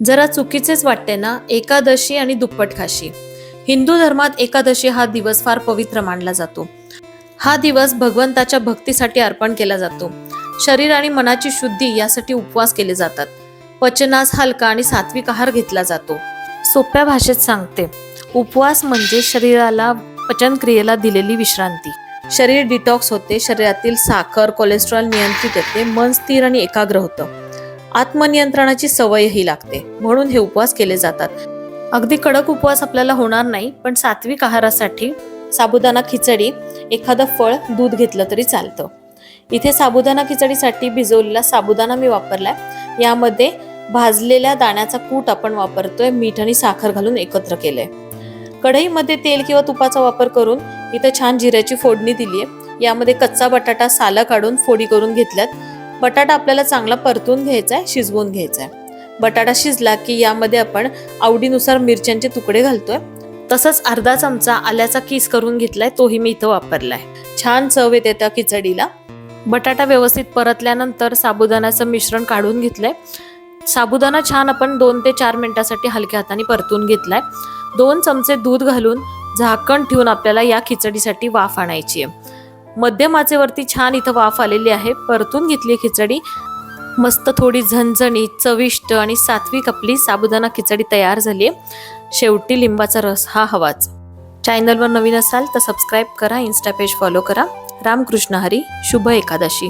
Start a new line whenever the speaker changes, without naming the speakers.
जरा चुकीचेच वाटते ना, एकादशी आणि दुप्पट खाशी. हिंदू धर्मात एकादशी हा दिवस फार पवित्र मानला जातो. हा दिवस भगवंताच्या भक्तीसाठी अर्पण केला जातो. शरीर आणि मनाची शुद्धी यासाठी उपवास केले जातात. पचनास हलका आणि सात्विक आहार घेतला जातो. सोप्या भाषेत सांगते, उपवास म्हणजे शरीराला पचनक्रियेला दिलेली विश्रांती. शरीर डिटॉक्स होते, शरीरातील साखर कोलेस्ट्रॉल नियंत्रित येते, मन स्थिर आणि एकाग्र होतं. आत्मनियंत्रणाची सवयही लागते, म्हणून हे उपवास केले जातात. अगदी कडक उपवास आपल्याला होणार नाही, पण सात्विक आहारासाठी साबुदाणा खिचडी, एखादं फळ, दूध घेतलं तरी चालतं. इथे साबुदाणा खिचडीसाठी भिजवलेला साबुदाणा मी वापरलाय. यामध्ये भाजलेल्या दाण्याचा कूट आपण वापरतोय, मीठ आणि साखर घालून एकत्र केलंय. कढईमध्ये तेल किंवा तुपाचा वापर करून इथे छान जिऱ्याची फोडणी दिलीये. यामध्ये कच्चा बटाटा सालं काढून फोडी करून घेतल्यात. बटाटा आपल्याला चांगला परतून घ्यायचा आहे, शिजवून घ्यायचा आहे. बटाटा शिजला की यामध्ये आपण आवडीनुसार मिरच्यांचे तुकडे घालतोय. तसंच अर्धा चमचा आल्याचा किस करून घेतलाय, तोही मी इथं वापरलाय. छान चव येते त्या खिचडीला. बटाटा व्यवस्थित परतल्यानंतर साबुदाण्याचं मिश्रण काढून घेतलंय. साबुदाणा छान आपण 2 ते 4 मिनिटांसाठी हलक्या हाताने परतून घेतलाय. 2 चमचे दूध घालून झाकण ठेवून आपल्याला या खिचडीसाठी वाफ आणायची आहे. मध्यम आचेवरती छान इथं वाफ आलेली आहे. परतून घेतली खिचडी. मस्त थोडी झणझणीत, चविष्ट आणि सात्विक आपली साबुदाणा खिचडी तयार झाली आहे. शेवटी लिंबाचा रस हा हवाच. चॅनलवर नवीन असाल तर सबस्क्राईब करा, इन्स्टा पेज फॉलो करा. रामकृष्ण हरी. शुभ एकादशी.